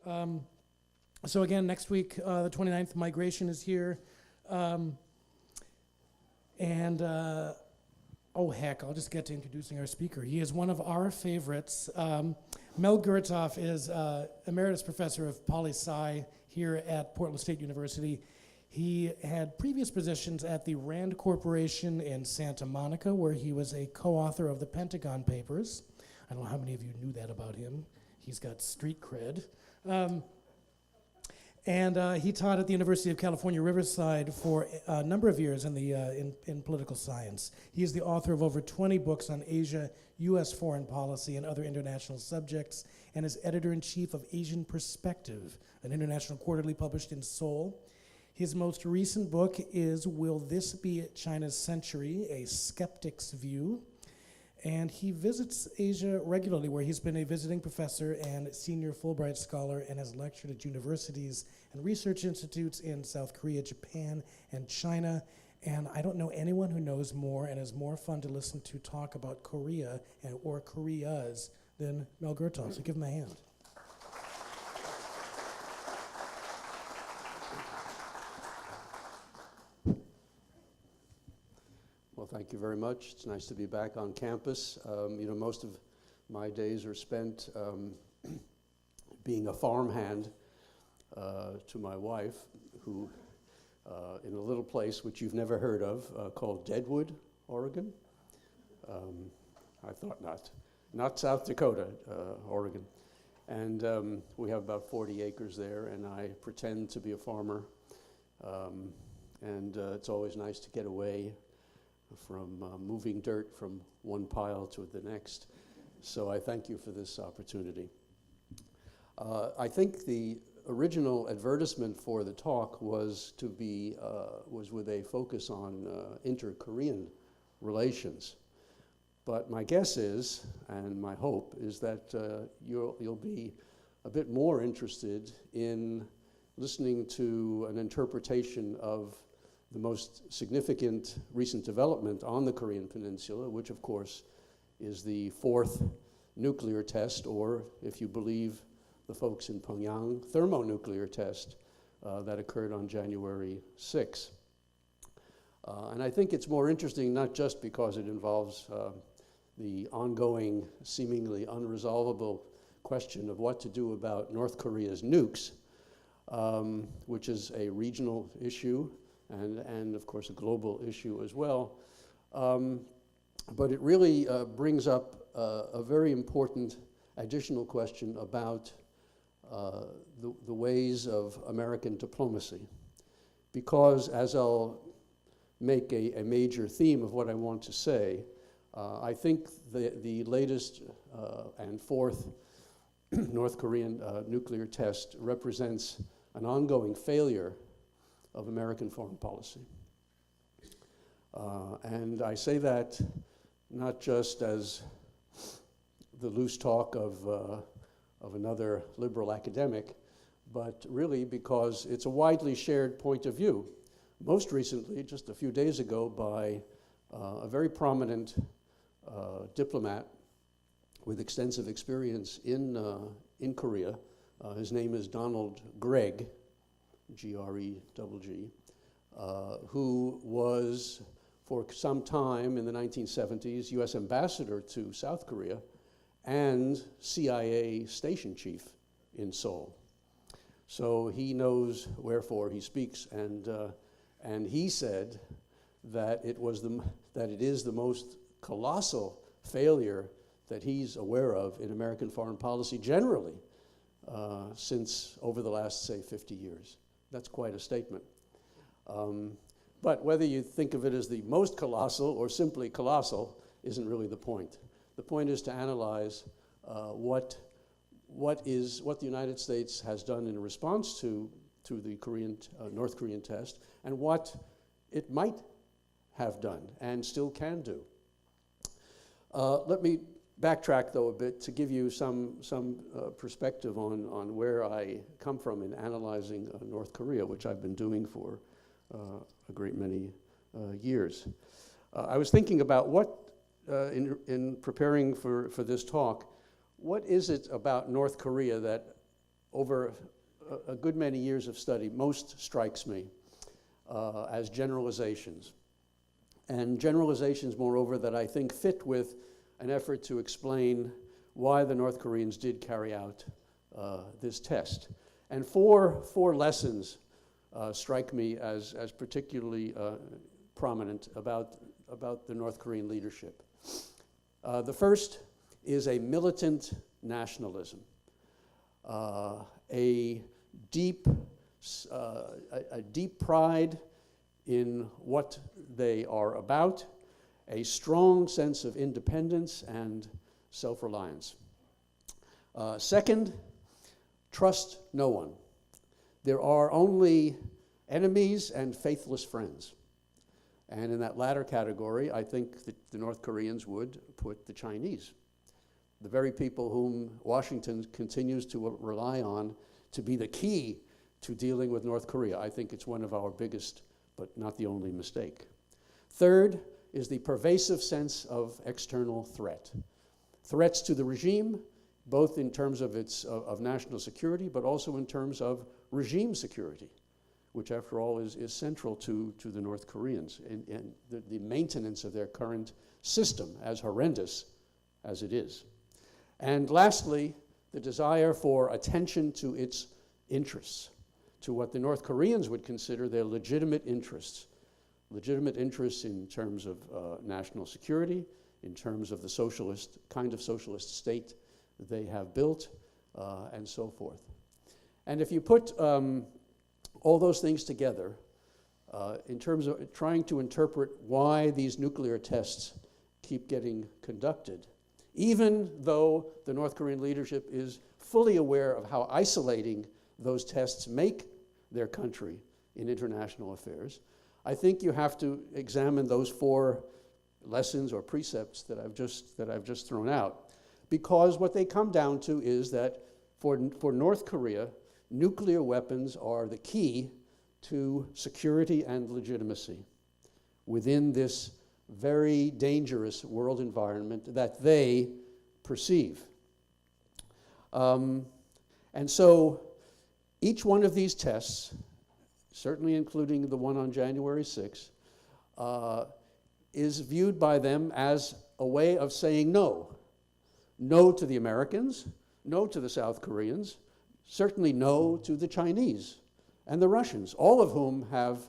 So again, next week, the 29th, migration is here. Oh heck, I'll just get to introducing our speaker. He is one of our favorites. Mel Gurtov is Emeritus Professor of Poli-Sci here at Portland State University. He had previous positions at the Rand Corporation in Santa Monica, where he was a co-author of the Pentagon Papers. I don't know how many of you knew that about him. He's got street cred. He taught at the University of California, Riverside for a number of years in political science. He is the author of over 20 books on Asia, U.S. foreign policy, and other international subjects, and is editor-in-chief of Asian Perspective, an international quarterly published in Seoul. His most recent book is Will This Be China's Century? A Skeptic's View. And he visits Asia regularly, where he's been a visiting professor and senior Fulbright scholar and has lectured at universities and research institutes in South Korea, Japan, and China. And I don't know anyone who knows more and is more fun to listen to talk about Korea or Koreas than Mel Gurtov. So give him a hand. Well, thank you very much. It's nice to be back on campus. Most of my days are spent being a farmhand to my wife, who in a little place which you've never heard of called Deadwood, Oregon. I thought not South Dakota, Oregon. And we have about 40 acres there, and I pretend to be a farmer. It's always nice to get away from moving dirt from one pile to the next. So I thank you for this opportunity. I think the original advertisement for the talk was with a focus on inter-Korean relations. But my guess is, and my hope, is that you'll be a bit more interested in listening to an interpretation of the most significant recent development on the Korean Peninsula, which of course is the fourth nuclear test, or if you believe the folks in Pyongyang, thermonuclear test that occurred on January 6. And I think it's more interesting not just because it involves the ongoing, seemingly unresolvable question of what to do about North Korea's nukes, which is a regional issue, and of course a global issue as well. But it really brings up a very important additional question about the ways of American diplomacy. Because, as I'll make a major theme of what I want to say, I think the latest and fourth North Korean nuclear test represents an ongoing failure of American foreign policy. And I say that not just as the loose talk of another liberal academic, but really because it's a widely shared point of view. Most recently, just a few days ago, by a very prominent diplomat with extensive experience in Korea. His name is Donald Gregg, G-R-E-G-G, who was for some time in the 1970s U.S. ambassador to South Korea and CIA station chief in Seoul. So he knows wherefore he speaks, and he said that it is the most colossal failure that he's aware of in American foreign policy generally since over the last, say, 50 years. That's quite a statement. But whether you think of it as the most colossal or simply colossal isn't really the point. The point is to analyze what the United States has done in response to the North Korean test, and what it might have done and still can do. Let me backtrack, though, a bit to give you some perspective on where I come from in analyzing North Korea, which I've been doing for a great many years. I was thinking about in preparing for this talk, what is it about North Korea that over a good many years of study, most strikes me as generalizations. And generalizations, moreover, that I think fit with an effort to explain why the North Koreans did carry out this test. And four lessons strike me as particularly prominent about the North Korean leadership. The first is a militant nationalism, a deep pride in what they are about, a strong sense of independence and self-reliance. Second, trust no one. There are only enemies and faithless friends. And in that latter category, I think that the North Koreans would put the Chinese, the very people whom Washington continues to rely on to be the key to dealing with North Korea. I think it's one of our biggest, but not the only mistake. Third is the pervasive sense of external threat. Threats to the regime, both in terms of of national security, but also in terms of regime security, which after all is central to the North Koreans and the maintenance of their current system, as horrendous as it is. And lastly, the desire for attention to its interests, to what the North Koreans would consider their legitimate interests in terms of national security, in terms of the kind of socialist state that they have built, and so forth. And if you put all those things together, in terms of trying to interpret why these nuclear tests keep getting conducted, even though the North Korean leadership is fully aware of how isolating those tests make their country in international affairs, I think you have to examine those four lessons or precepts that I've just thrown out, because what they come down to is that for North Korea, nuclear weapons are the key to security and legitimacy within this very dangerous world environment that they perceive. And so each one of these tests, certainly including the one on January 6th, is viewed by them as a way of saying no. No to the Americans, no to the South Koreans, certainly no to the Chinese and the Russians, all of whom have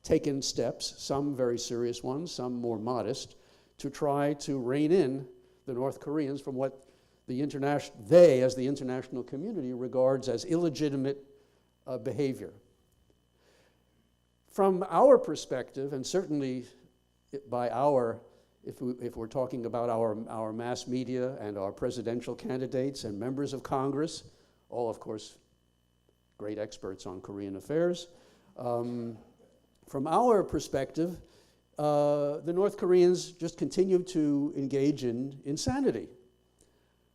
taken steps, some very serious ones, some more modest, to try to rein in the North Koreans from what they, as the international community, regards as illegitimate behavior. From our perspective, and certainly by if we're talking about our mass media and our presidential candidates and members of Congress, all, of course, great experts on Korean affairs, from our perspective, the North Koreans just continue to engage in insanity.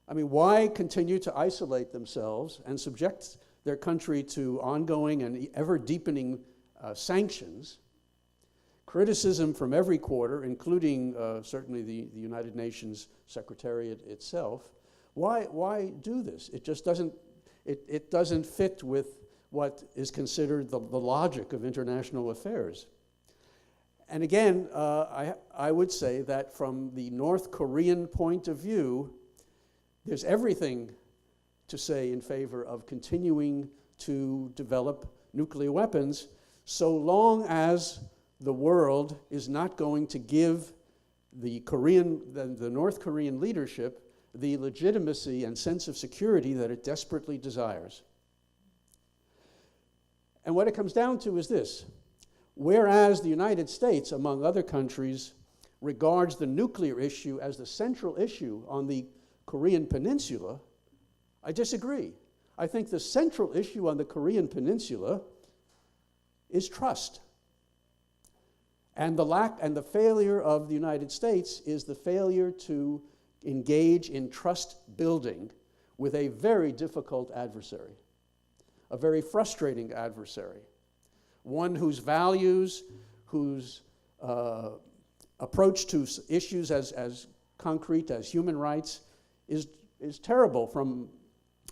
I mean, why continue to isolate themselves and subject their country to ongoing and ever-deepening sanctions, criticism from every quarter, including certainly the United Nations Secretariat itself? Why do this? It just doesn't fit with what is considered the logic of international affairs. And again, I would say that from the North Korean point of view, there's everything to say in favor of continuing to develop nuclear weapons, so long as the world is not going to give the North Korean leadership the legitimacy and sense of security that it desperately desires. And what it comes down to is this: whereas the United States, among other countries, regards the nuclear issue as the central issue on the Korean Peninsula, I disagree. I think the central issue on the Korean Peninsula is trust. And the failure of the United States is the failure to engage in trust building with a very difficult adversary, a very frustrating adversary, one whose values, whose approach to issues as concrete as human rights is terrible from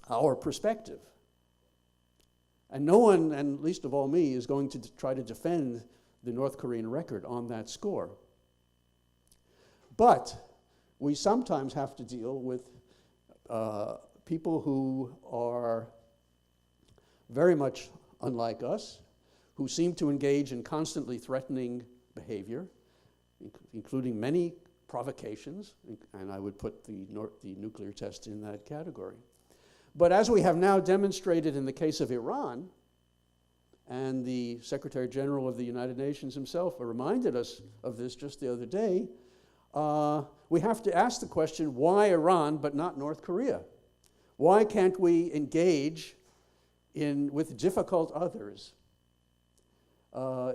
our perspective. And no one, and least of all me, is going to try to defend the North Korean record on that score. But we sometimes have to deal with people who are very much unlike us, who seem to engage in constantly threatening behavior, including many provocations, and I would put the nuclear test in that category. But as we have now demonstrated in the case of Iran, and the Secretary General of the United Nations himself reminded us of this just the other day, we have to ask the question, why Iran but not North Korea? Why can't we engage with difficult others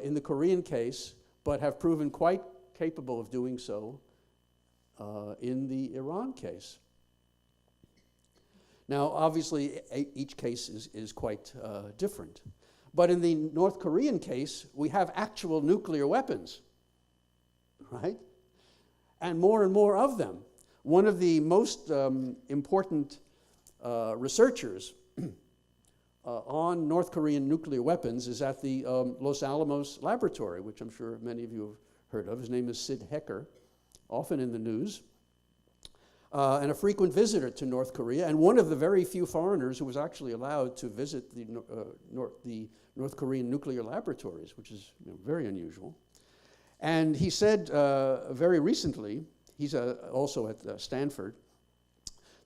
in the Korean case, but have proven quite capable of doing so in the Iran case? Now, obviously, each case is quite different. But in the North Korean case, we have actual nuclear weapons, right? And more of them. One of the most important researchers on North Korean nuclear weapons is at the Los Alamos Laboratory, which I'm sure many of you have heard of. His name is Sid Hecker, often in the news, and a frequent visitor to North Korea, and one of the very few foreigners who was actually allowed to visit the North Korean nuclear laboratories, which is very unusual. And he said very recently, he's also at Stanford,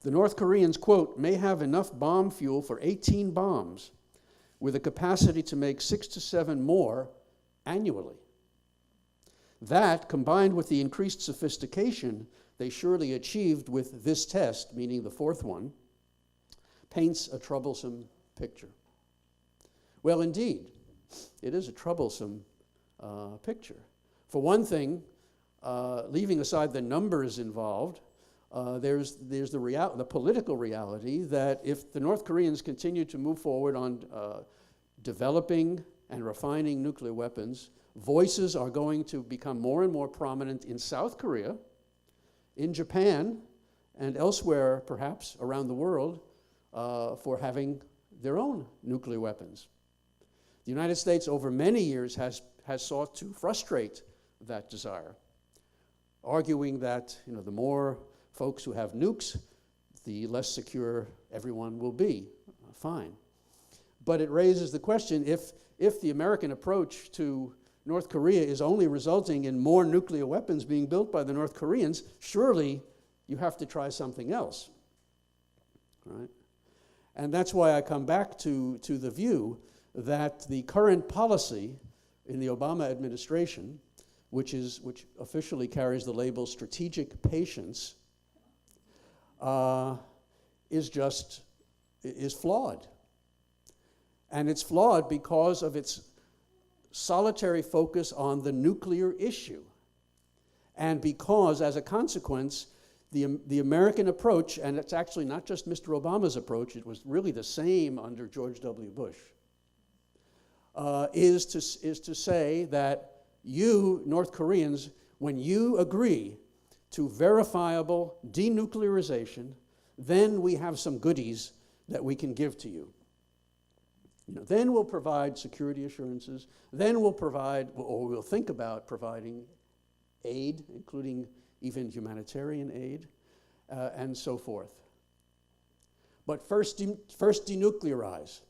the North Koreans, quote, may have enough bomb fuel for 18 bombs with a capacity to make 6 to 7 more annually. That, combined with the increased sophistication they surely achieved with this test, meaning the fourth one, paints a troublesome picture. Well, indeed, it is a troublesome picture. For one thing, leaving aside the numbers involved, there's the political reality that if the North Koreans continue to move forward on developing and refining nuclear weapons, voices are going to become more and more prominent in South Korea, in Japan, and elsewhere, perhaps, around the world, for having their own nuclear weapons. The United States, over many years, has sought to frustrate that desire, arguing that the more folks who have nukes, the less secure everyone will be. Fine. But it raises the question, if the American approach to North Korea is only resulting in more nuclear weapons being built by the North Koreans, surely you have to try something else, right? And that's why I come back to the view that the current policy in the Obama administration, which officially carries the label strategic patience, is flawed. And it's flawed because of its solitary focus on the nuclear issue. And because, as a consequence, the American approach, and it's actually not just Mr. Obama's approach, it was really the same under George W. Bush, is to say that you, North Koreans, when you agree to verifiable denuclearization, then we have some goodies that we can give to you. Then we'll provide security assurances, then we'll provide, or we'll think about providing aid, including even humanitarian aid, and so forth. But first denuclearize,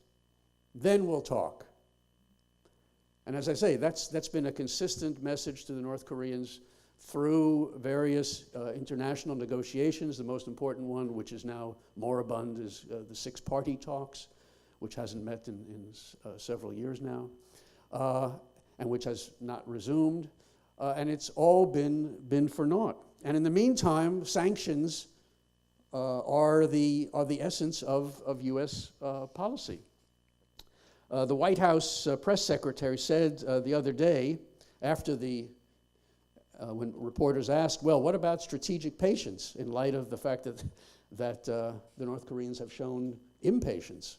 then we'll talk. And as I say, that's been a consistent message to the North Koreans through various international negotiations. The most important one, which is now moribund, is the six-party talks, which hasn't met in several years now, and which has not resumed. And it's all been for naught. And in the meantime, sanctions are the essence of U.S. policy. The White House press secretary said the other day, after when reporters asked, well, what about strategic patience in light of the fact that the North Koreans have shown impatience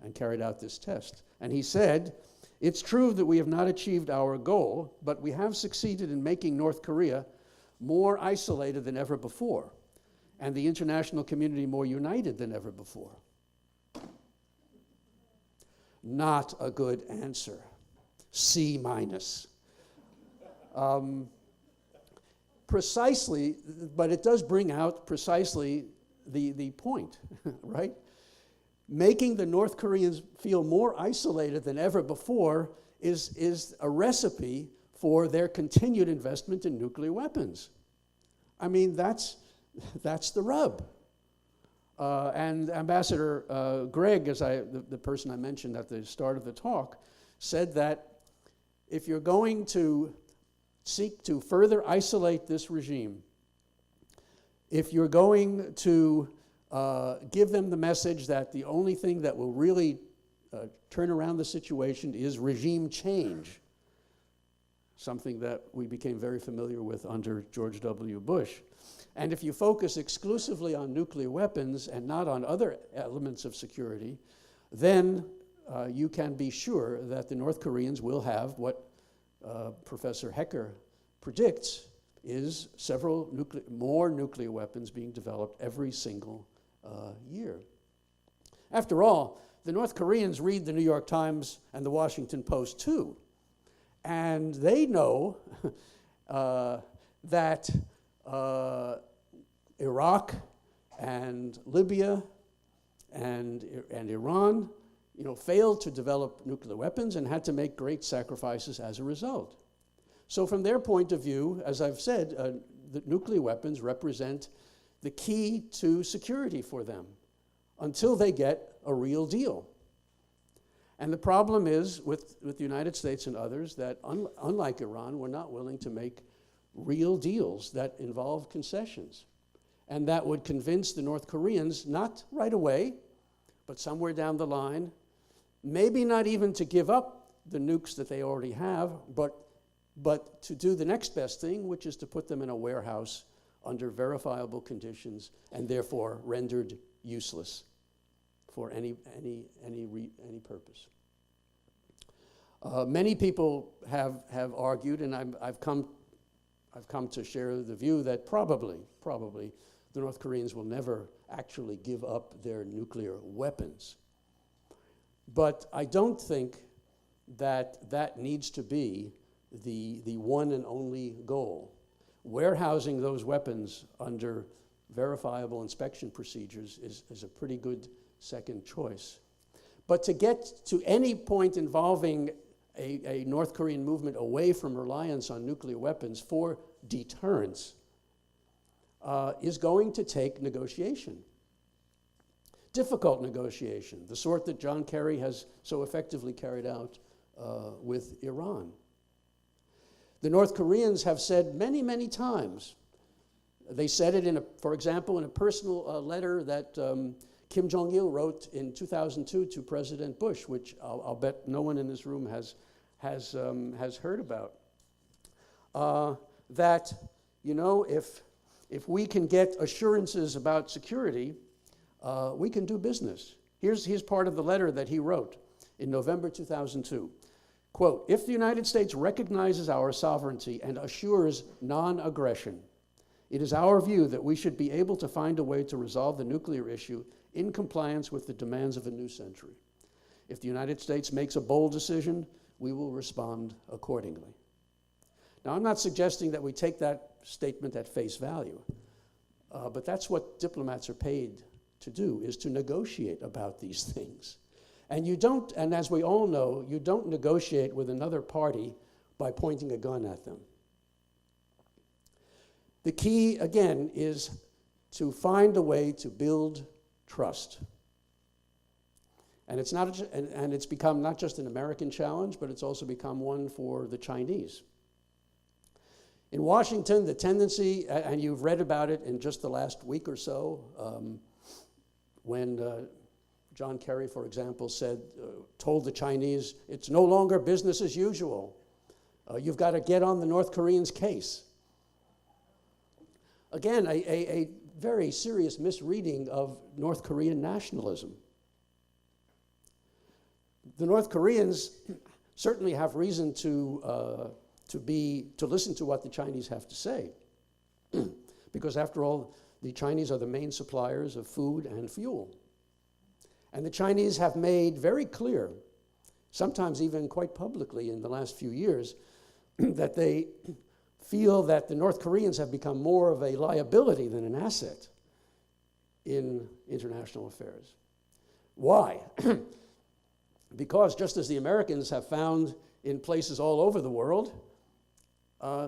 and carried out this test? And he said, it's true that we have not achieved our goal, but we have succeeded in making North Korea more isolated than ever before, and the international community more united than ever before. not a good answer. C minus. Precisely, but it does bring out precisely the point, right? Making the North Koreans feel more isolated than ever before is a recipe for their continued investment in nuclear weapons. I mean, that's the rub. And Ambassador Gregg, the person I mentioned at the start of the talk, said that if you're going to seek to further isolate this regime, if you're going to give them the message that the only thing that will really turn around the situation is regime change, something that we became very familiar with under George W. Bush. And if you focus exclusively on nuclear weapons and not on other elements of security, then you can be sure that the North Koreans will have what Professor Hecker predicts is several more nuclear weapons being developed every single year. After all, the North Koreans read the New York Times and the Washington Post too, and they know that Iraq and Libya and Iran, failed to develop nuclear weapons and had to make great sacrifices as a result. So from their point of view, as I've said, the nuclear weapons represent the key to security for them until they get a real deal. And the problem is with the United States and others that unlike Iran, we're not willing to make real deals that involve concessions. And that would convince the North Koreans, not right away, but somewhere down the line, maybe not even to give up the nukes that they already have, but to do the next best thing, which is to put them in a warehouse under verifiable conditions and therefore rendered useless for any purpose. Many people have argued, and I've come to share the view that probably the North Koreans will never actually give up their nuclear weapons. But I don't think that needs to be the one and only goal. Warehousing those weapons under verifiable inspection procedures is a pretty good second choice. But to get to any point involving a North Korean movement away from reliance on nuclear weapons for deterrence is going to take negotiation. Difficult negotiation, the sort that John Kerry has so effectively carried out with Iran. The North Koreans have said many, many times, they said it, for example, in a personal letter that Kim Jong-il wrote in 2002 to President Bush, which I'll bet no one in this room has heard about. That, if we can get assurances about security, we can do business. Here's part of the letter that he wrote in November 2002. Quote, "If the United States recognizes our sovereignty and assures non-aggression, it is our view that we should be able to find a way to resolve the nuclear issue in compliance with the demands of a new century. If the United States makes a bold decision, we will respond accordingly." Now, I'm not suggesting that we take that statement at face value, but that's what diplomats are paid to do, is to negotiate about these things. And you don't, and as we all know, you don't negotiate with another party by pointing a gun at them. The key, again, is to find a way to build trust. And it's become not just an American challenge, but it's also become one for the Chinese. In Washington, the tendency, and you've read about it in just the last week or so, when John Kerry, for example, told the Chinese, it's no longer business as usual. You've got to get on the North Koreans' case. Again, a very serious misreading of North Korean nationalism. The North Koreans certainly have reason to listen to what the Chinese have to say, because after all, the Chinese are the main suppliers of food and fuel. And the Chinese have made very clear sometimes even quite publicly in the last few years, that they feel that the North Koreans have become more of a liability than an asset in international affairs. Why? Because just as the Americans have found in places all over the world,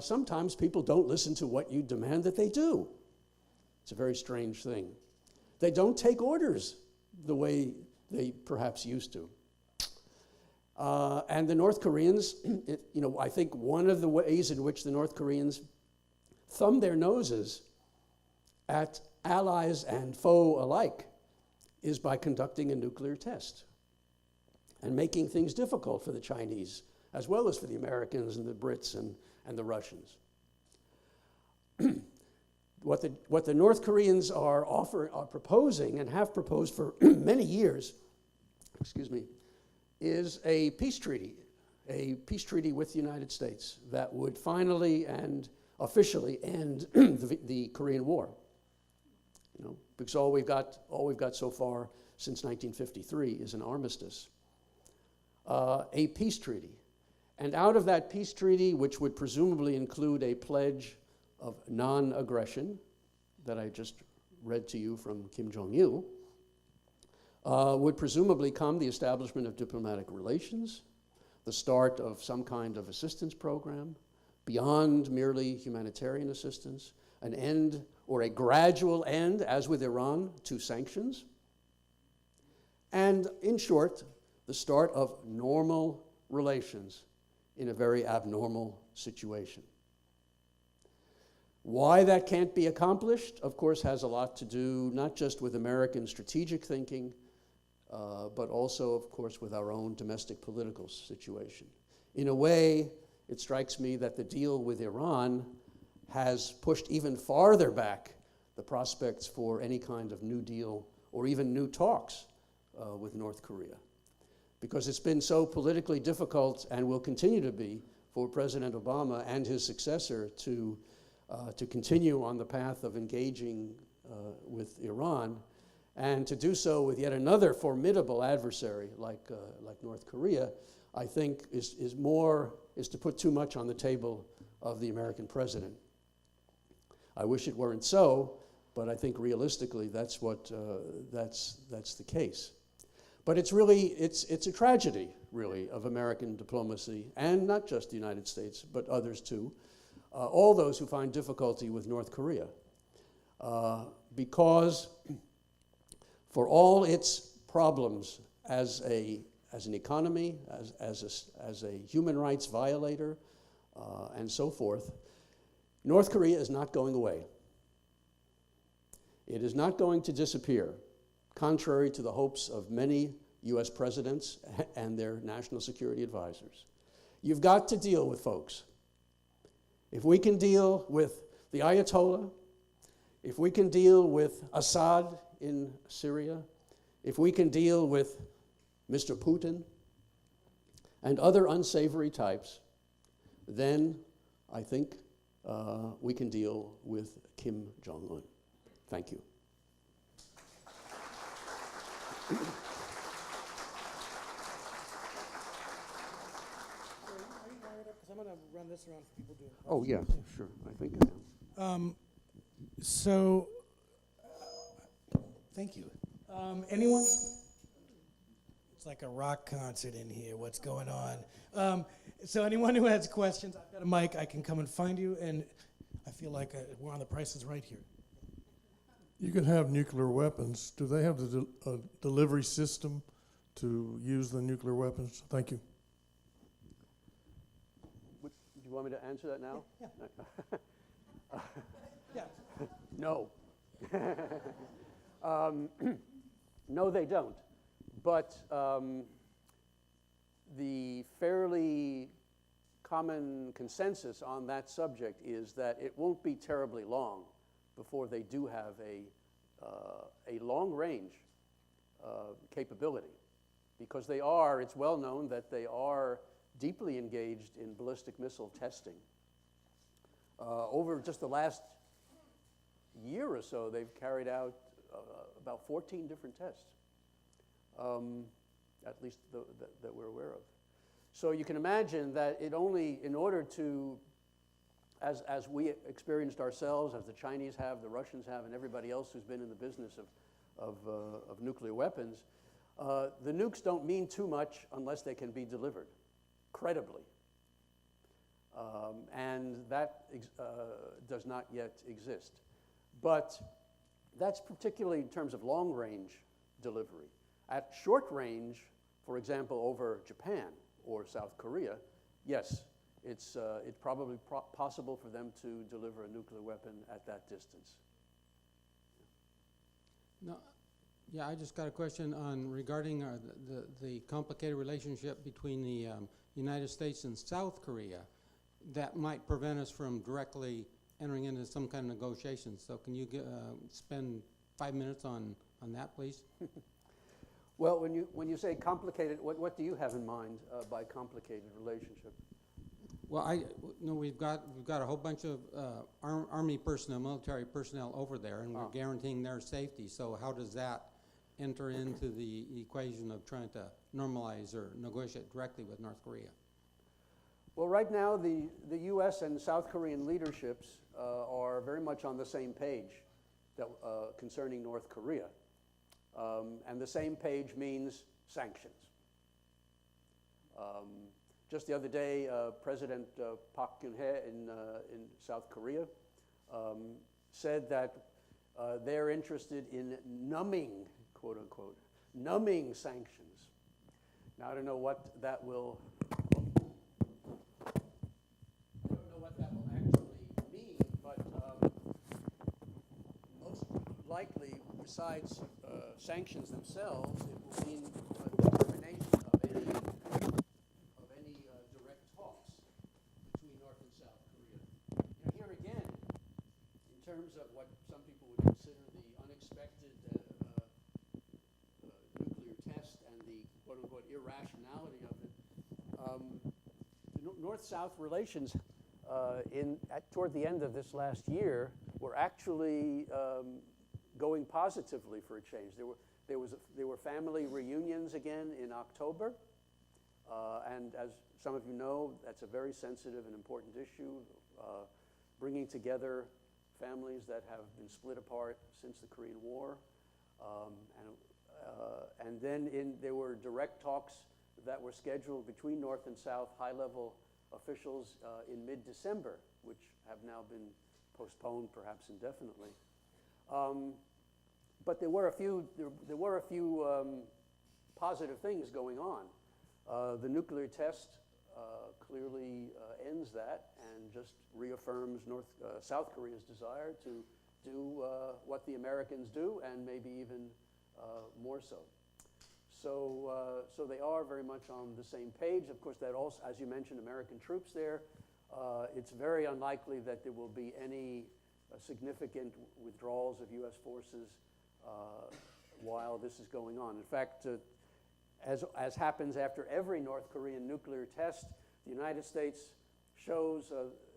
sometimes people don't listen to what you demand that they do. It's a very strange thing. They don't take orders the way they perhaps used to. And the North Koreans, I think one of the ways in which the North Koreans thumb their noses at allies and foe alike is by conducting a nuclear test and making things difficult for the Chinese, as well as for the Americans and the Brits and the Russians. What the North Koreans are proposing and have proposed for many years, is a peace treaty with the United States that would finally and officially end the Korean War. Because all we've got so far since 1953 is an armistice. A peace treaty. And out of that peace treaty, which would presumably include a pledge of non-aggression that I just read to you from Kim Jong-il, would presumably come the establishment of diplomatic relations, the start of some kind of assistance program, beyond merely humanitarian assistance, an end or a gradual end, as with Iran, to sanctions, and in short, the start of normal relations in a very abnormal situation. Why that can't be accomplished, of course, has a lot to do not just with American strategic thinking, but also, of course, with our own domestic political situation. In a way, it strikes me that the deal with Iran has pushed even farther back the prospects for any kind of new deal or even new talks with North Korea. Because it's been so politically difficult and will continue to be for President Obama and his successor to continue on the path of engaging with Iran, and to do so with yet another formidable adversary like North Korea, I think is to put too much on the table of the American president. I wish it weren't so, but I think realistically that's the case. But it's a tragedy, really, of American diplomacy, and not just the United States, but others too, all those who find difficulty with North Korea, because for all its problems as an economy, as a human rights violator, and so forth, North Korea is not going away. It is not going to disappear, contrary to the hopes of many US presidents and their national security advisors. You've got to deal with folks. If we can deal with the Ayatollah, if we can deal with Assad in Syria, if we can deal with Mr. Putin and other unsavory types, then I think we can deal with Kim Jong-un. Thank you. I'm going to run this around for people doing. Oh, yeah, sure. I think I am. Thank you. Anyone? It's like a rock concert in here. What's going on? So anyone who has questions, I've got a mic. I can come and find you, and I feel like we're on The Price is Right here. You can have nuclear weapons. Do they have the delivery system to use the nuclear weapons? Thank you. Do you want me to answer that now? Yeah. Yeah. No. No, they don't. But the fairly common consensus on that subject is that it won't be terribly long before they do have a long-range capability, because it's well known that they are deeply engaged in ballistic missile testing. Over just the last year or so, they've carried out about 14 different tests, at least that we're aware of. So you can imagine that it only, in order to, as we experienced ourselves, as the Chinese have, the Russians have, and everybody else who's been in the business of nuclear weapons, the nukes don't mean too much unless they can be delivered credibly. And that does not yet exist. But that's particularly in terms of long-range delivery. At short range, for example, over Japan or South Korea, yes, it's probably possible for them to deliver a nuclear weapon at that distance. No, yeah, I just got a question on regarding the complicated relationship between the United States and South Korea that might prevent us from directly entering into some kind of negotiations. So can you spend 5 minutes on that, please? Well, when you say complicated, what do you have in mind by complicated relationship? Well, we've got a whole bunch of Army personnel, military personnel over there, and we're guaranteeing their safety. So how does that enter into the equation of trying to normalize or negotiate directly with North Korea? Well, right now, the U.S. and South Korean leaderships are very much on the same page concerning North Korea. And the same page means sanctions. Just the other day, President Park Geun-hye in South Korea said that they're interested in numbing, quote unquote, numbing sanctions. Now, I don't know what that will actually mean, but most likely, besides sanctions themselves, it will mean the termination of any direct talks between North and South Korea. Here again, in terms of what some people would consider the unexpected nuclear test and the quote-unquote irrationality of it, North-South relations toward the end of this last year were actually going positively for a change. There were family reunions again in October, and as some of you know, that's a very sensitive and important issue, bringing together families that have been split apart since the Korean War. And then there were direct talks that were scheduled between North and South high-level officials in mid-December, which have now been postponed perhaps indefinitely. But there were a few positive things going on. The nuclear test clearly ends that and just reaffirms South Korea's desire to do what the Americans do, and maybe even more so. So they are very much on the same page. Of course, that also, as you mentioned, American troops there. It's very unlikely that there will be any significant withdrawals of U.S. forces while this is going on. In fact, as happens after every North Korean nuclear test, the United States shows,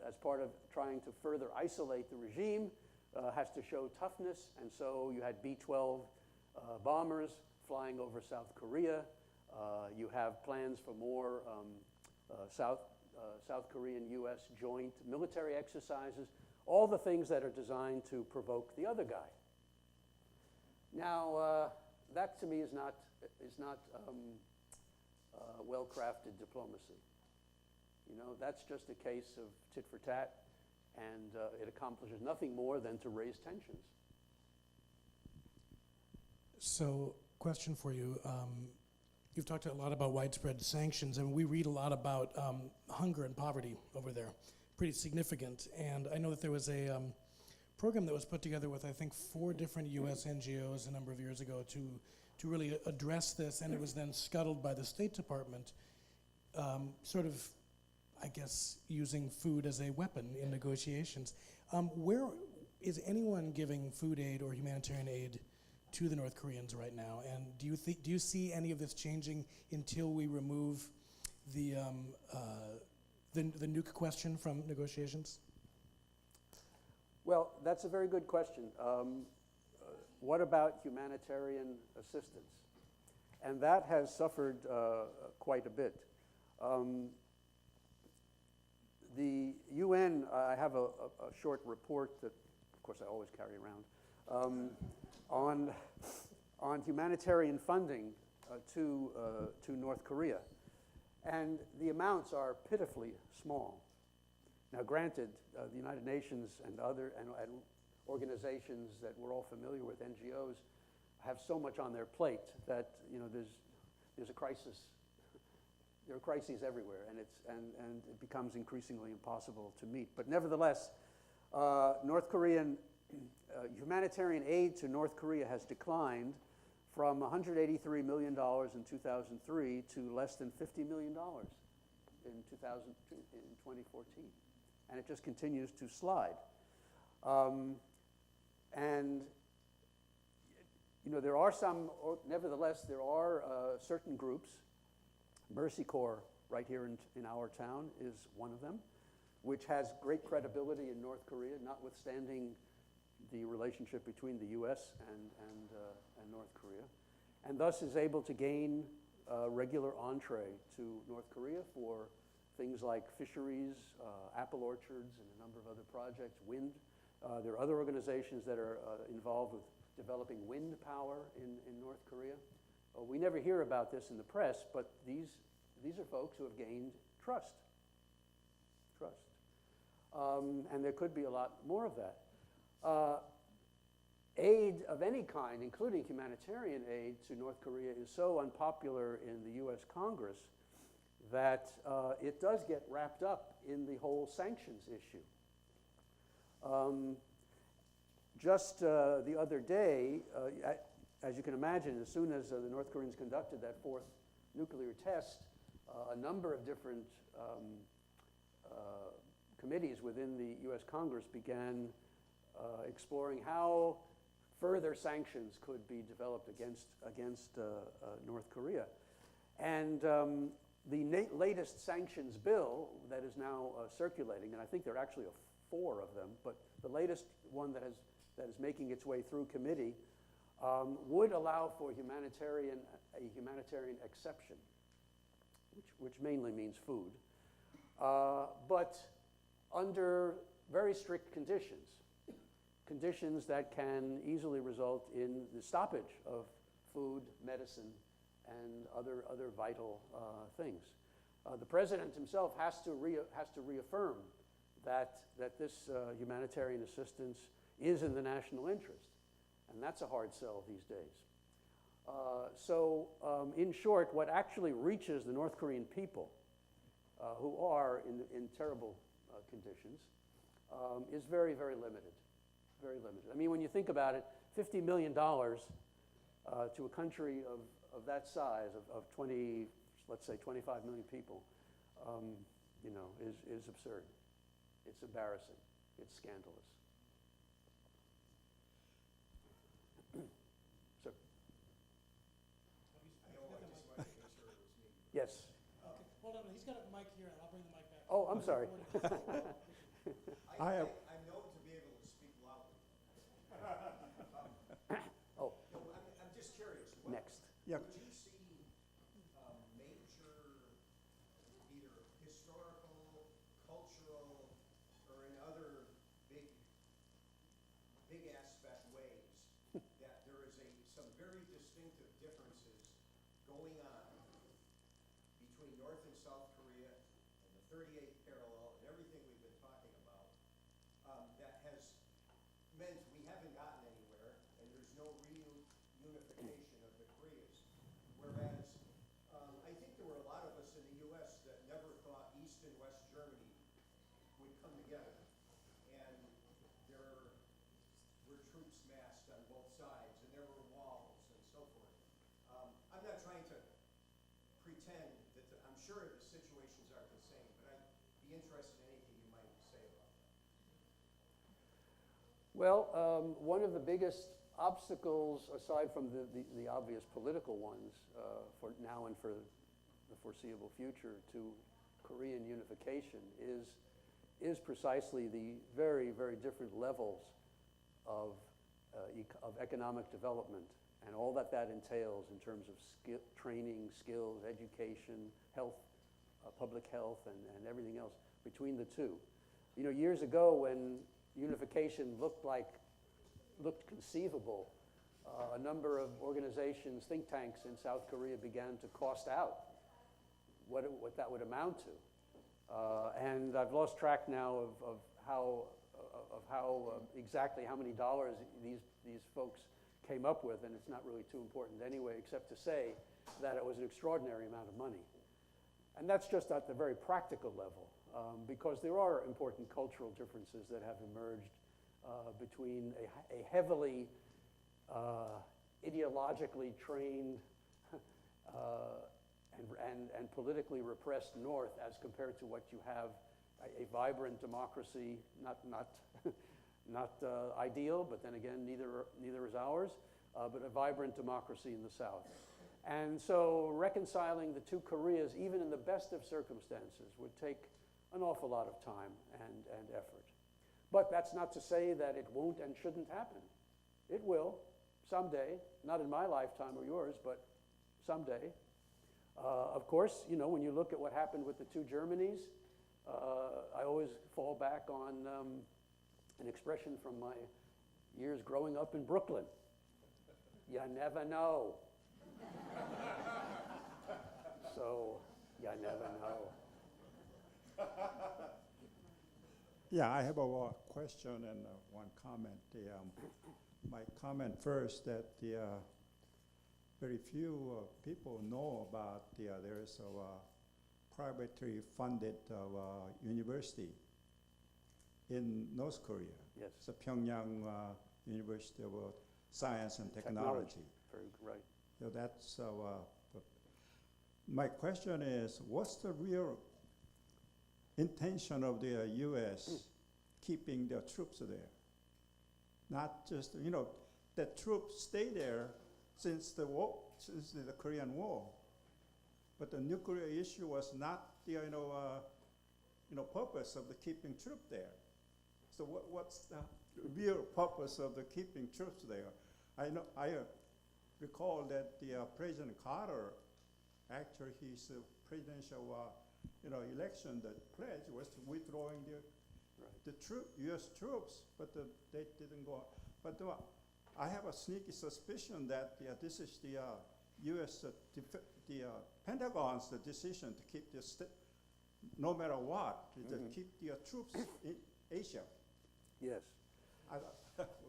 as part of trying to further isolate the regime, has to show toughness. And so you had B-12 bombers flying over South Korea. You have plans for more South Korean-U.S. joint military exercises, all the things that are designed to provoke the other guy. Now, that to me is not well-crafted diplomacy. You know, that's just a case of tit for tat, and it accomplishes nothing more than to raise tensions. So, question for you. You've talked a lot about widespread sanctions, and we read a lot about hunger and poverty over there, pretty significant. And I know that there was a program that was put together with, I think, 4 different U.S. NGOs a number of years ago to really address this, and it was then scuttled by the State Department, sort of, I guess, using food as a weapon in negotiations. Where is anyone giving food aid or humanitarian aid to the North Koreans right now? And do you see any of this changing until we remove the nuke question from negotiations? Well, that's a very good question. What about humanitarian assistance? And that has suffered quite a bit. The UN, I have a short report that, of course, I always carry around, on humanitarian funding to North Korea. And the amounts are pitifully small. Now, granted, the United Nations and other and organizations that we're all familiar with, NGOs, have so much on their plate that there's a crisis. There are crises everywhere, and it becomes increasingly impossible to meet. But nevertheless, North Korean humanitarian aid to North Korea has declined from $183 million in 2003 to less than $50 million in 2014, and it just continues to slide. And there are some, nevertheless, there are certain groups. Mercy Corps, right here in our town, is one of them, which has great credibility in North Korea, notwithstanding the relationship between the U.S. and North Korea, and thus is able to gain regular entree to North Korea for things like fisheries, apple orchards, and a number of other projects, wind. There are other organizations that are involved with developing wind power in North Korea. We never hear about this in the press, but these are folks who have gained trust. And there could be a lot more of that. Aid of any kind, including humanitarian aid to North Korea, is so unpopular in the U.S. Congress that it does get wrapped up in the whole sanctions issue. Just the other day, as you can imagine, as soon as the North Koreans conducted that fourth nuclear test, a number of different committees within the U.S. Congress began exploring how further sanctions could be developed against North Korea. And the latest sanctions bill that is now circulating, and I think there are actually 4 of them, but the latest one that is making its way through committee would allow for a humanitarian exception, which mainly means food, but under very strict conditions that can easily result in the stoppage of food, medicine, and other vital things. The president himself has to reaffirm that this humanitarian assistance is in the national interest, and that's a hard sell these days. So in short, what actually reaches the North Korean people, who are in terrible conditions, is very, very limited. Very limited. I mean, when you think about it, $50 million to a country of that size, of 20, let's say 25 million people, is absurd. It's embarrassing. It's scandalous. Sir? Yes. Okay. Hold on. He's got a mic here, and I'll bring the mic back. Oh, I'm sorry. I have. I'm known to be able to speak loudly. Oh. No, I'm just curious. Next. Yeah. Would you see major, either historical, cultural, or in other big aspect ways, that there is some very distinctive differences going on between North and South Korea and the 38th parallel and everything we've been talking about, that has meant we haven't gotten anywhere and there's no reunification of the Koreas. Whereas I think there were a lot of us in the U.S. that never thought East and West Germany would come together. And there were troops massed on both sides, and there were walls and so forth. I'm not trying to pretend that I'm sure the situations are the same, but I'd be interested in anything you might say about that. Well, one of the biggest obstacles, aside from the obvious political ones for now and for the foreseeable future to Korean unification, is precisely the very, very different levels of economic development and all that entails in terms of training, skills, education, health public health and everything else between the two. You know, years ago when unification looked conceivable, a number of organizations, think tanks in South Korea began to cost out what that would amount to. And I've lost track now of how exactly how many dollars these folks came up with, and it's not really too important anyway, except to say that it was an extraordinary amount of money. And that's just at the very practical level, because there are important cultural differences that have emerged between a heavily ideologically trained and politically repressed North as compared to what you have a vibrant democracy, not ideal, but then again, neither is ours, but a vibrant democracy in the South. And so reconciling the two Koreas, even in the best of circumstances, would take an awful lot of time and effort. But that's not to say that it won't and shouldn't happen. It will, someday, not in my lifetime or yours, but someday. Of course, you know, when you look at what happened with the two Germanys, I always fall back on an expression from my years growing up in Brooklyn. You never know. So, you never know. Yeah, I have a question and one comment. My comment first that very few people know about there is a privately funded university in North Korea. Yes. It's the Pyongyang University of Science and Technology. Very right. So that's my question is, what's the real intention of the U.S. keeping their troops there? Not just, you know, the troops stay there since the war, since the Korean War, but the nuclear issue was not the purpose of the keeping troops there. So what's the real purpose of the keeping troops there? I recall that the President Carter, actually his presidential election, the pledge was withdrawing the U.S. troops, but they didn't go. But I have a sneaky suspicion that this is the U.S. The Pentagon's decision to keep this, no matter what, to keep the troops in Asia. Yes.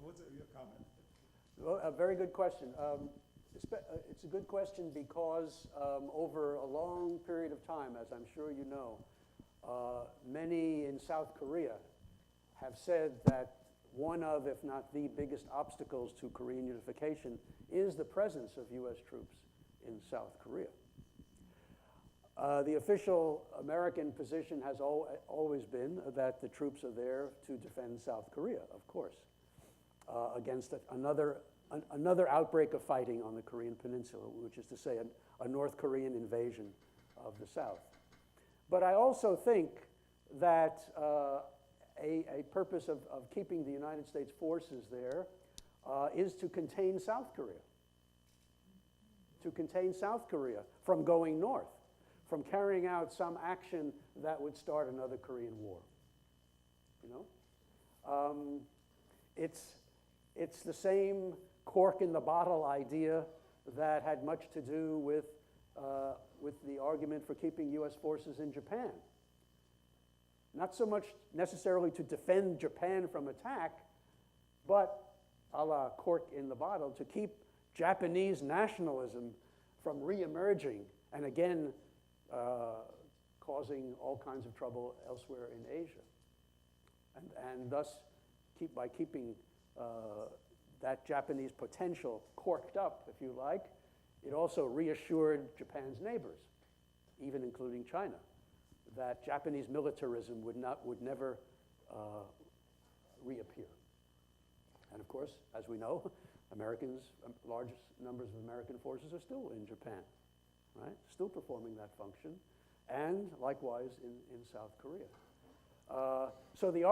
What's your comment? Well, a very good question. It's a good question because over a long period of time, as I'm sure you know, many in South Korea have said that one of, if not the biggest obstacles to Korean unification is the presence of U.S. troops in South Korea. The official American position has always been that the troops are there to defend South Korea, of course, against another outbreak of fighting on the Korean peninsula, which is to say a North Korean invasion of the South. But I also think that a purpose of keeping the United States forces there is to contain South Korea. To contain South Korea from going north, from carrying out some action that would start another Korean war. You know? It's the same cork in the bottle idea that had much to do with the argument for keeping U.S. forces in Japan. Not so much necessarily to defend Japan from attack, but a la cork in the bottle, to keep Japanese nationalism from re-emerging and again causing all kinds of trouble elsewhere in Asia. And thus, by keeping that Japanese potential corked up, if you like, it also reassured Japan's neighbors, even including China, that Japanese militarism would never reappear. And of course, as we know, large numbers of American forces are still in Japan, right? Still performing that function, and likewise in South Korea. So the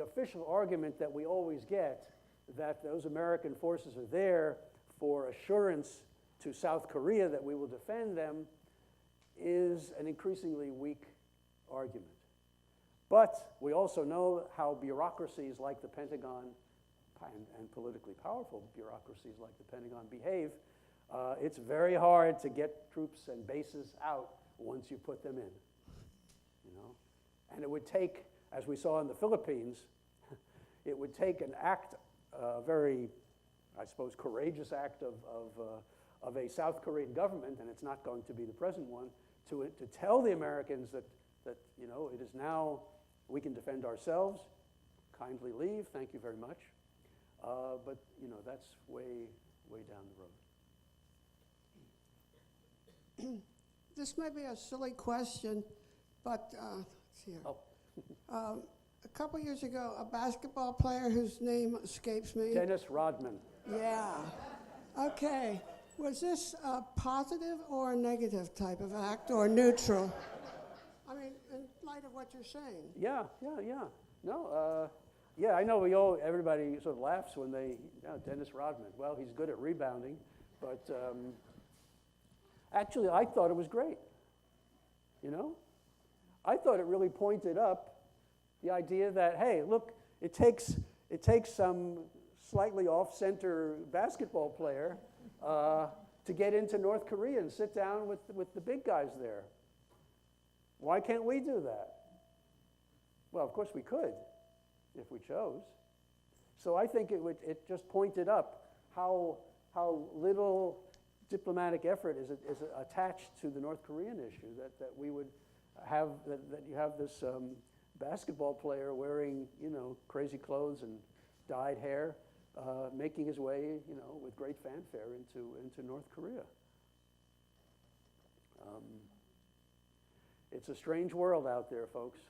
official argument that we always get, that those American forces are there for assurance to South Korea that we will defend them, is an increasingly weak argument. But we also know how bureaucracies like the Pentagon and politically powerful bureaucracies like the Pentagon behave. It's very hard to get troops and bases out once you put them in, you know? And it would take, as we saw in the Philippines, it would take an act, a very, I suppose, courageous act of a South Korean government, and it's not going to be the present one, to tell the Americans that you know, it is now, we can defend ourselves, kindly leave, thank you very much. But you know, that's way down the road. This may be a silly question, but let's see here. Oh. A couple years ago, a basketball player whose name escapes me. Dennis Rodman. Yeah. Okay. Was this a positive or a negative type of act, or neutral? I mean, in light of what you're saying. Yeah. No, yeah, I know everybody sort of laughs when they, Dennis Rodman. Well, he's good at rebounding, but actually I thought it was great, you know? I thought it really pointed up the idea that, hey, look, it takes some slightly off-center basketball player to get into North Korea and sit down with the big guys there. Why can't we do that? Well, of course we could, if we chose. So I think it just pointed up how little diplomatic effort is attached to the North Korean issue, that we would have, that you have this basketball player wearing, you know, crazy clothes and dyed hair, making his way, you know, with great fanfare into North Korea. It's a strange world out there, folks.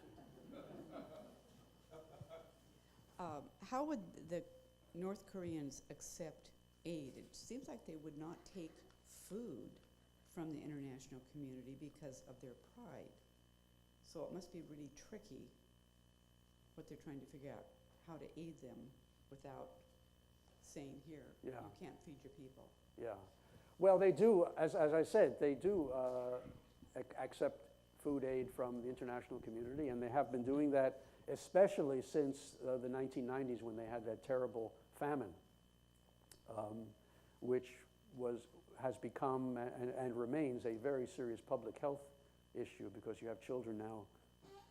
How would the North Koreans accept aid? It seems like they would not take food from the international community because of their pride. So it must be really tricky what they're trying to figure out, how to aid them without saying, here, you can't feed your people. Yeah. Well, they do, as I said, they do accept food aid from the international community, and they have been doing that especially since the 1990s, when they had that terrible famine, which has become and remains a very serious public health issue, because you have children now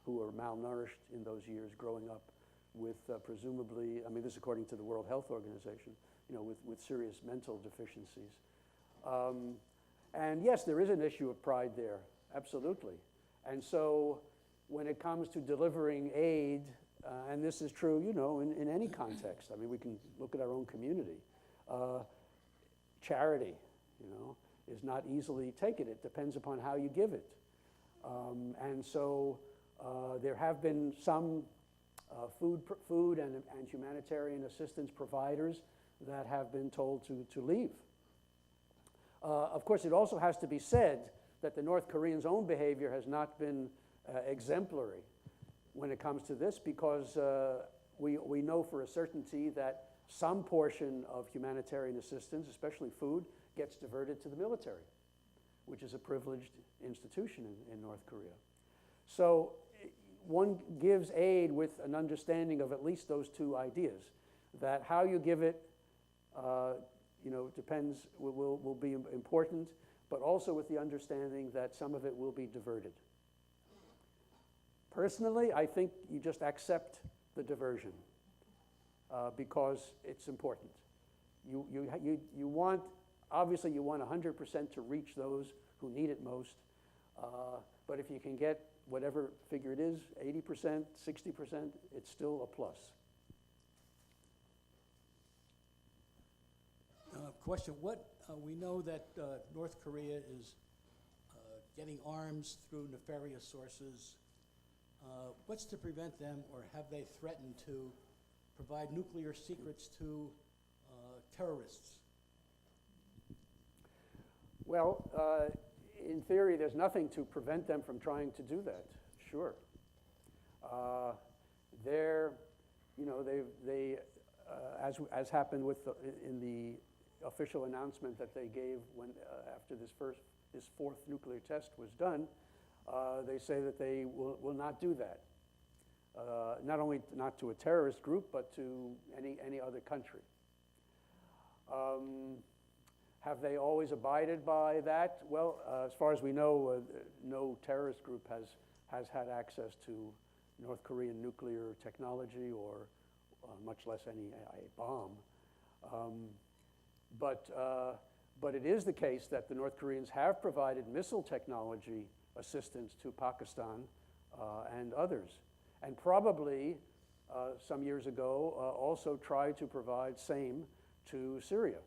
who are malnourished in those years growing up with presumably, I mean, this is according to the World Health Organization, you know, with serious mental deficiencies. And yes, there is an issue of pride there, absolutely. And so when it comes to delivering aid, and this is true, you know, in any context, I mean, we can look at our own community. Charity, you know, is not easily taken. It depends upon how you give it. And so there have been some food and humanitarian assistance providers that have been told to leave. Of course, it also has to be said that the North Koreans' own behavior has not been exemplary when it comes to this, because we know for a certainty that some portion of humanitarian assistance, especially food, gets diverted to the military, which is a privileged institution in North Korea. So one gives aid with an understanding of at least those two ideas, that how you give it, you know, depends, will be important, but also with the understanding that some of it will be diverted. Personally, I think you just accept the diversion because it's important. You want, obviously you want 100% to reach those who need it most, but if you can get whatever figure it is, 80%, 60%, it's still a plus. Question, we know that North Korea is getting arms through nefarious sources. What's to prevent them, or have they threatened to provide nuclear secrets to terrorists? Well, in theory, there's nothing to prevent them from trying to do that, sure. You know, they as happened with in the official announcement that they gave when after this first this fourth nuclear test was done, they say that they will not do that. Not only not to a terrorist group, but to any other country. Have they always abided by that? Well, as far as we know, no terrorist group has had access to North Korean nuclear technology or much less a bomb. But it is the case that the North Koreans have provided missile technology assistance to Pakistan and others. And probably some years ago also tried to provide same to Syria.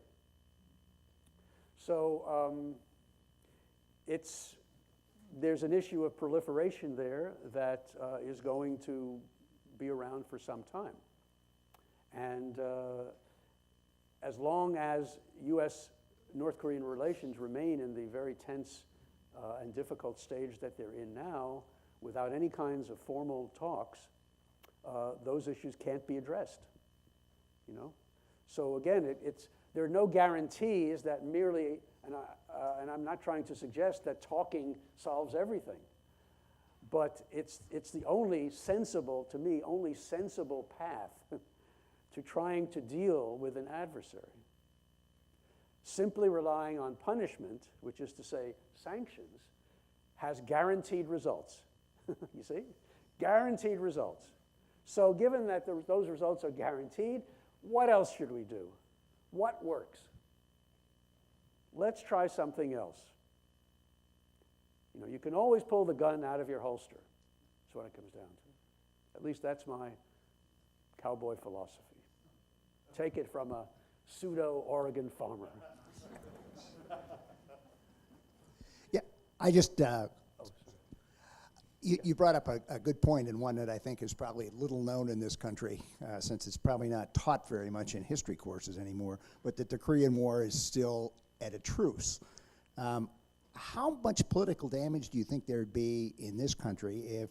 So there's an issue of proliferation there that is going to be around for some time. And as long as U.S.-North Korean relations remain in the very tense and difficult stage that they're in now, without any kinds of formal talks, those issues can't be addressed, you know? So again, there are no guarantees that merely, and I'm not trying to suggest that talking solves everything, but it's the only sensible, to me, only sensible path to trying to deal with an adversary. Simply relying on punishment, which is to say sanctions, has guaranteed results. You see? Guaranteed results. So given that those results are guaranteed, what else should we do? What works? Let's try something else. You know, you can always pull the gun out of your holster. That's what it comes down to. At least that's my cowboy philosophy. Take it from a pseudo-Oregon farmer. Yeah, I just, you brought up a good point, and one that I think is probably little known in this country, since it's probably not taught very much in history courses anymore, but that the Korean War is still at a truce. How much political damage do you think there'd be in this country if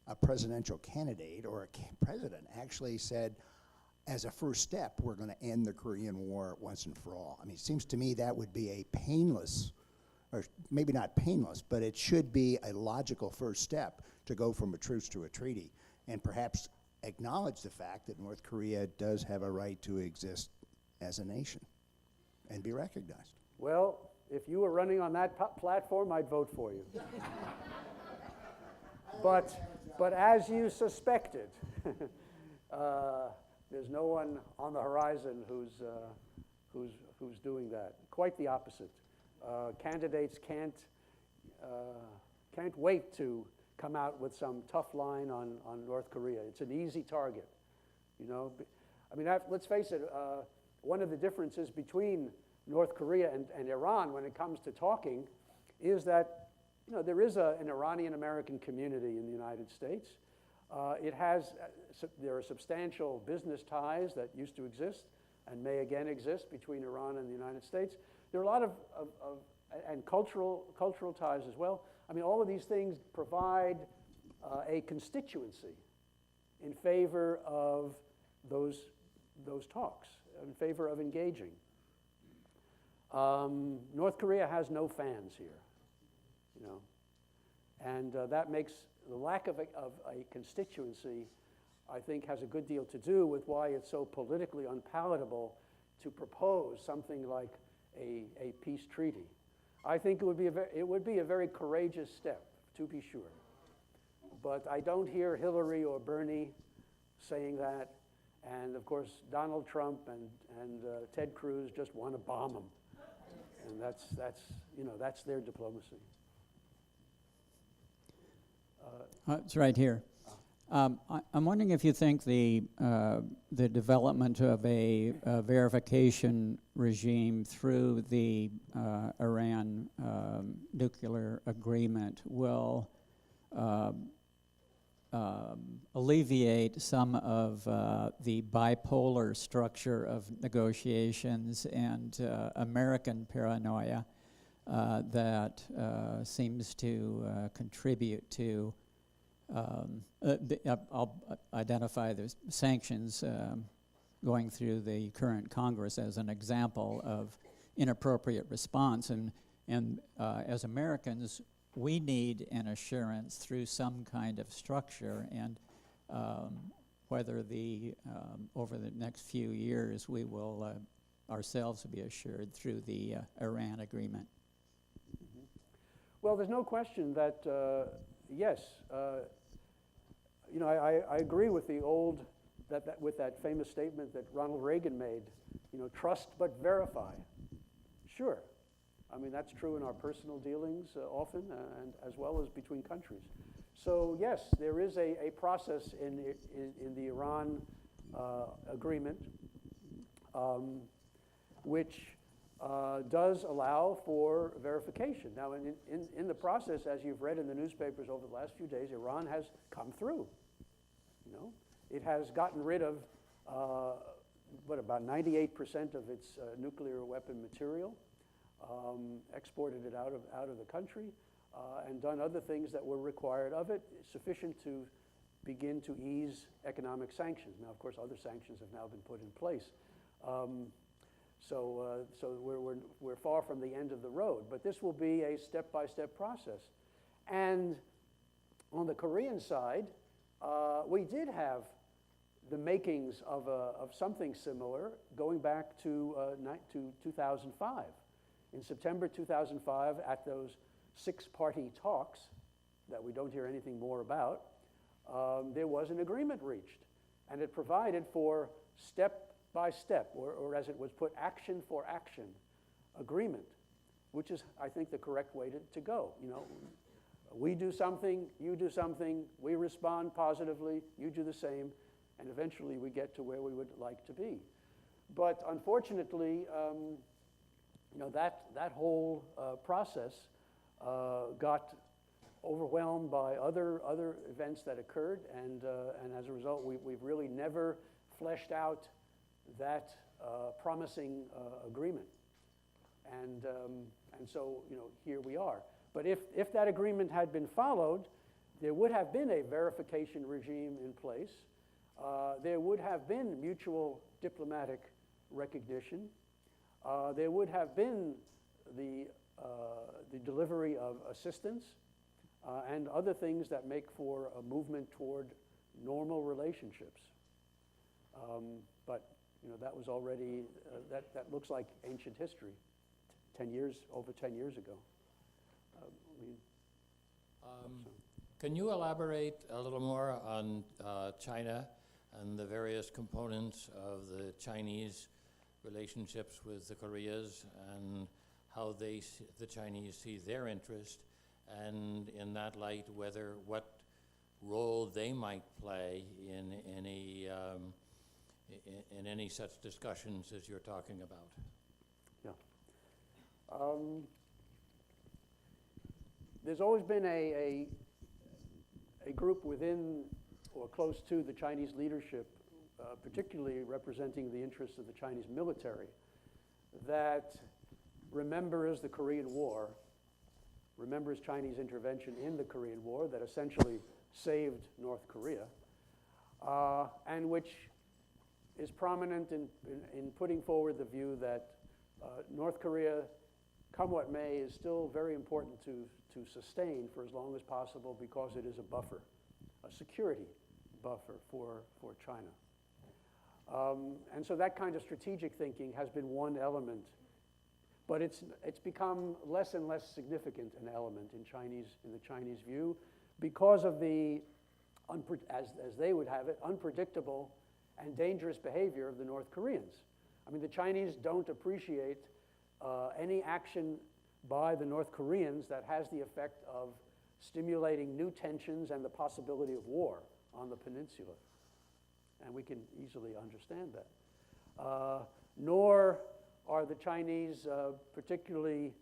a presidential candidate or a president actually said, as a first step, we're going to end the Korean War once and for all? I mean, it seems to me that would be a painless, or maybe not painless, but it should be a logical first step to go from a truce to a treaty, and perhaps acknowledge the fact that North Korea does have a right to exist as a nation and be recognized. Well, if you were running on that platform, I'd vote for you. But as you suspected, there's no one on the horizon who's doing that. Quite the opposite. Candidates can't wait to come out with some tough line on North Korea. It's an easy target, you know. I mean, let's face it. One of the differences between North Korea and Iran when it comes to talking is that, you know, there is an Iranian-American community in the United States. There are substantial business ties that used to exist and may again exist between Iran and the United States. There are a lot of and cultural ties as well. I mean, all of these things provide a constituency in favor of those talks, in favor of engaging. North Korea has no fans here, you know, and that makes the lack of a constituency, I think, has a good deal to do with why it's so politically unpalatable to propose something like a peace treaty. I think it would be a very courageous step, to be sure. But I don't hear Hillary or Bernie saying that, and of course Donald Trump and Ted Cruz just want to bomb them, and that's their diplomacy. It's right here. I'm wondering if you think the development of a verification regime through the Iran nuclear agreement will alleviate some of the bipolar structure of negotiations and American paranoia that seems to contribute to I'll identify the sanctions going through the current Congress as an example of inappropriate response. And And as Americans, we need an assurance through some kind of structure, and whether over the next few years we will ourselves be assured through the Iran agreement. Well, there's no question that, yes, I agree with the old, with that famous statement that Ronald Reagan made, trust but verify. Sure. I mean, that's true in our personal dealings often, and as well as between countries. So yes, there is a process in the Iran agreement which does allow for verification. Now, in the process, as you've read in the newspapers over the last few days, Iran has come through. It has gotten rid of about 98% of its nuclear weapon material, exported it out of the country, and done other things that were required of it, sufficient to begin to ease economic sanctions. Now, of course, other sanctions have now been put in place. So we're far from the end of the road, but this will be a step-by-step process. And on the Korean side, we did have the makings of something similar going back to 2005. In September 2005, at those 6-party talks that we don't hear anything more about, there was an agreement reached, and it provided for step-by-step, or as it was put, action for action agreement, which is, I think, the correct way to go. We do something, you do something, we respond positively, you do the same, and eventually we get to where we would like to be. But unfortunately, that whole process got overwhelmed by other events that occurred, and as a result, we've really never fleshed out that promising agreement. And so, here we are. But if that agreement had been followed, there would have been a verification regime in place. There would have been mutual diplomatic recognition. There would have been the delivery of assistance and other things that make for a movement toward normal relationships. But that was already, that looks like ancient history, over 10 years ago. Can you elaborate a little more on China and the various components of the Chinese relationships with the Koreas, and how the Chinese see their interest, and in that light, what role they might play in any such discussions as you're talking about? Yeah. There's always been a group within or close to the Chinese leadership, particularly representing the interests of the Chinese military, that remembers the Korean War, remembers Chinese intervention in the Korean War that essentially saved North Korea, and which is prominent in putting forward the view that North Korea, come what may, is still very important to sustain for as long as possible, because it is a buffer, a security buffer for China. And so that kind of strategic thinking has been one element, but it's become less and less significant an element in the Chinese view, because of the, as they would have it, unpredictable and dangerous behavior of the North Koreans. I mean, the Chinese don't appreciate any action by the North Koreans that has the effect of stimulating new tensions and the possibility of war on the peninsula. And we can easily understand that. Nor are the Chinese particularly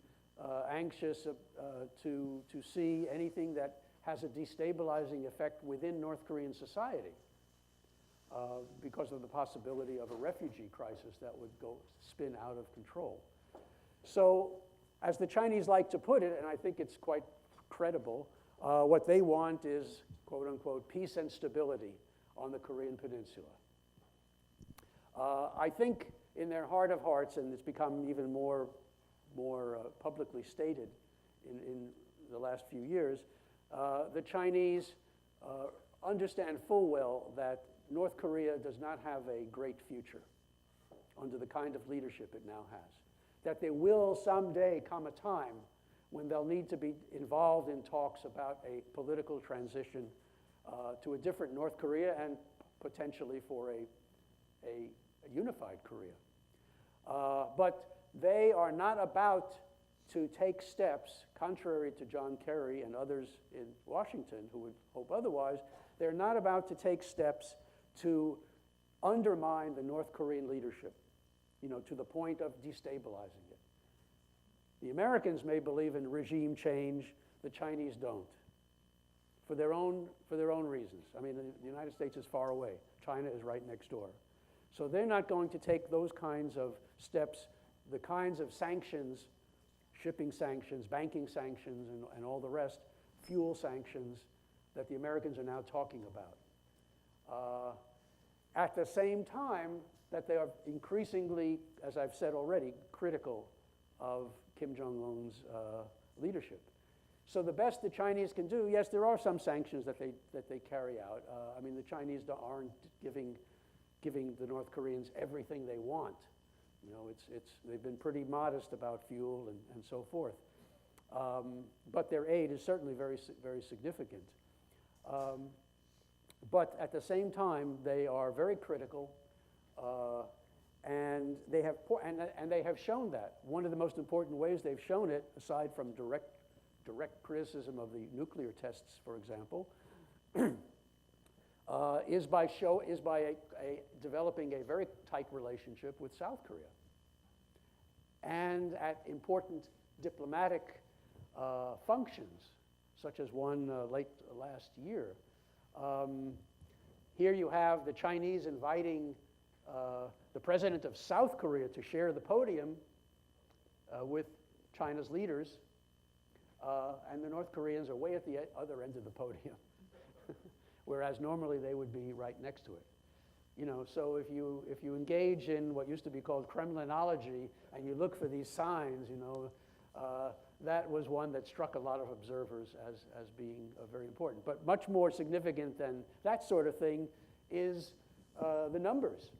anxious to see anything that has a destabilizing effect within North Korean society, because of the possibility of a refugee crisis that would spin out of control. So, as the Chinese like to put it, and I think it's quite credible, what they want is, quote unquote, peace and stability on the Korean peninsula. I think in their heart of hearts, and it's become even more more publicly stated in the last few years, the Chinese understand full well that North Korea does not have a great future under the kind of leadership it now has. That there will someday come a time when they'll need to be involved in talks about a political transition to a different North Korea and potentially for a unified Korea. But they are not about to take steps, contrary to John Kerry and others in Washington who would hope otherwise, they're not about to take steps to undermine the North Korean leadership, to the point of destabilizing it. The Americans may believe in regime change, the Chinese don't, for their own reasons. I mean, the United States is far away. China is right next door. So they're not going to take those kinds of steps, the kinds of sanctions, shipping sanctions, banking sanctions, and all the rest, fuel sanctions that the Americans are now talking about. At the same time that they are increasingly, as I've said already, critical of Kim Jong-un's leadership. So the best the Chinese can do, yes, there are some sanctions that they carry out. I mean, the Chinese aren't giving the North Koreans everything they want. They've been pretty modest about fuel and so forth. But their aid is certainly very, very significant. But at the same time, they are very critical, and they have shown that. One of the most important ways they've shown it, aside from direct criticism of the nuclear tests, for example, is by developing a very tight relationship with South Korea, and at important diplomatic functions, such as one late last year. Here you have the Chinese inviting the president of South Korea to share the podium with China's leaders, and the North Koreans are way at the other end of the podium, whereas normally they would be right next to it. So if you engage in what used to be called Kremlinology and you look for these signs, that was one that struck a lot of observers as being very important. But much more significant than that sort of thing is the numbers.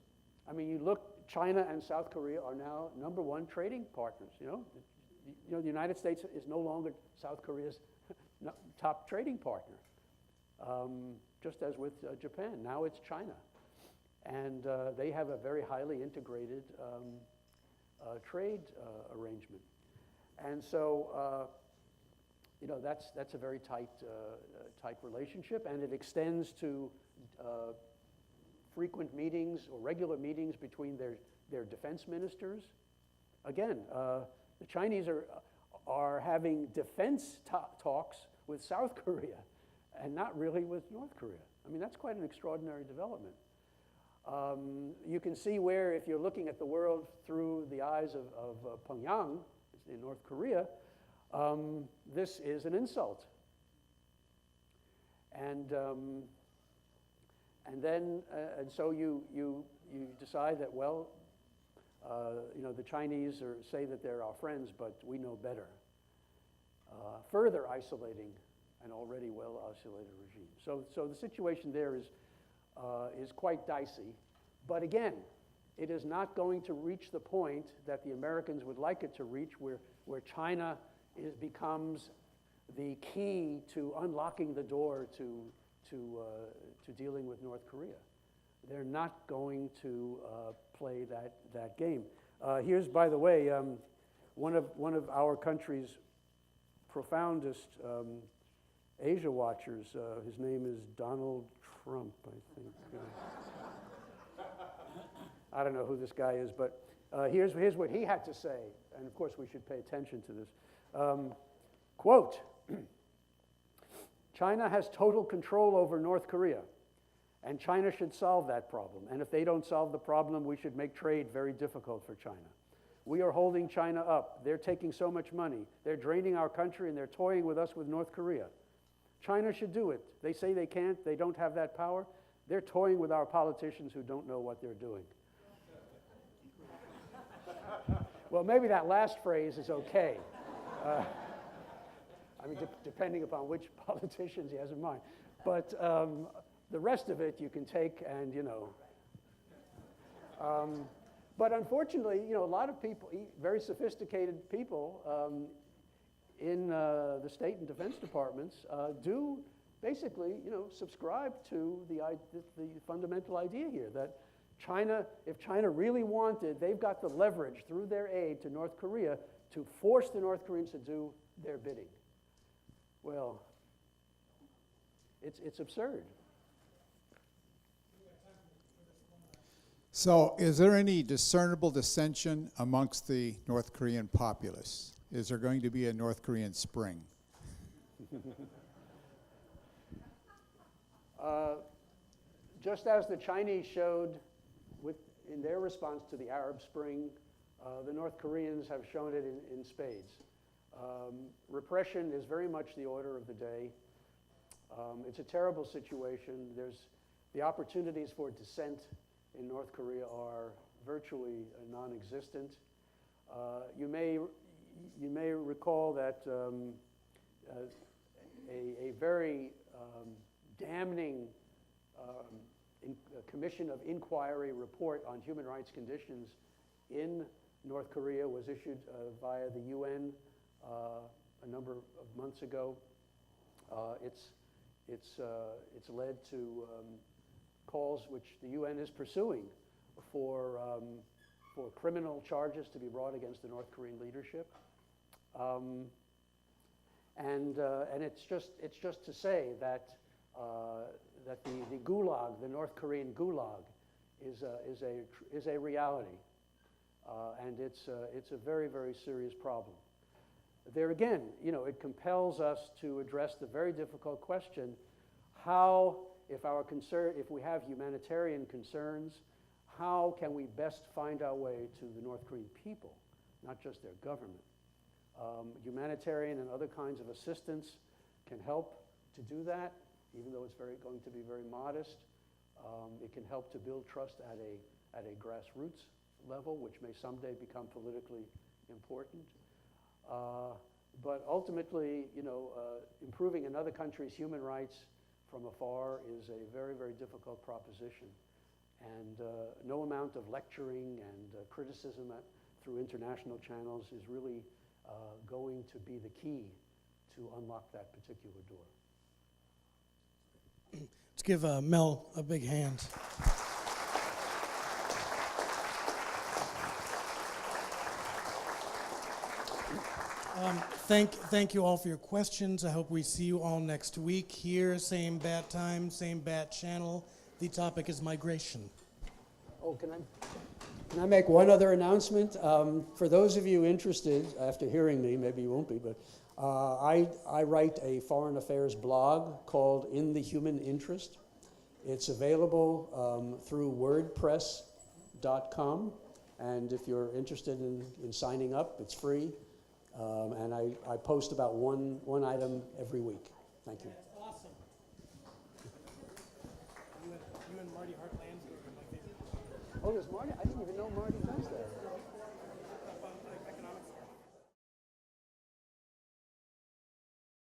I mean, you look, China and South Korea are now #1 trading partners. The United States is no longer South Korea's top trading partner, just as with Japan. Now it's China. And they have a very highly integrated trade arrangement. And so, that's a very tight relationship, and it extends to frequent meetings or regular meetings between their defense ministers. Again, the Chinese are having defense talks with South Korea, and not really with North Korea. I mean, that's quite an extraordinary development. You can see where, if you're looking at the world through the eyes of Pyongyang in North Korea, this is an insult. And so you decide that, well, the Chinese say that they're our friends, but we know better. Further isolating an already well-isolated regime. So the situation there is quite dicey. But again, it is not going to reach the point that the Americans would like it to reach, where China becomes the key to unlocking the door to dealing with North Korea. They're not going to play that game. Here's, by the way, one of our country's profoundest Asia watchers. His name is Donald Trump, I think. I don't know who this guy is, but here's what he had to say, and of course we should pay attention to this. Quote, China has total control over North Korea, and China should solve that problem. And if they don't solve the problem, we should make trade very difficult for China. We are holding China up. They're taking so much money. They're draining our country, and they're toying with us with North Korea. China should do it. They say they can't. They don't have that power. They're toying with our politicians who don't know what they're doing. Well, maybe that last phrase is okay. I mean, depending upon which politicians he has in mind. But the rest of it you can take and, you know. But unfortunately, you know, a lot of people, very sophisticated people in the state and defense departments do basically, you know, subscribe to the fundamental idea here that China, if China really wanted, they've got the leverage through their aid to North Korea to force the North Koreans to do their bidding. Well, it's absurd. So is there any discernible dissension amongst the North Korean populace? Is there going to be a North Korean spring? Just as the Chinese showed in their response to the Arab Spring, the North Koreans have shown it in spades. Repression is very much the order of the day. It's a terrible situation. The opportunities for dissent in North Korea are virtually non-existent. You may recall that a very damning Commission of Inquiry report on human rights conditions in North Korea was issued via the UN a number of months ago. It's led to calls which the UN is pursuing for criminal charges to be brought against the North Korean leadership. And it's just to say that that the gulag, the North Korean gulag, is a reality, and it's a very, very serious problem. There again, you know, it compels us to address the very difficult question: how, if we have humanitarian concerns, how can we best find our way to the North Korean people, not just their government? Humanitarian and other kinds of assistance can help to do that, even though it's going to be very modest. It can help to build trust at a grassroots level, which may someday become politically important. But ultimately, you know, improving another country's human rights from afar is a very, very difficult proposition. And no amount of lecturing and criticism through international channels is really going to be the key to unlock that particular door. Let's give Mel a big hand. Thank you all for your questions. I hope we see you all next week here, same bat time, same bat channel. The topic is migration. Oh, can I make one other announcement? For those of you interested, after hearing me, maybe you won't be, but I write a foreign affairs blog called In the Human Interest. It's available through wordpress.com, and if you're interested in signing up, it's free. And I post about one item every week. Thank you. That's awesome. You and Marty Hartland are my favorite. Oh, there's Marty? I didn't even know Marty does that.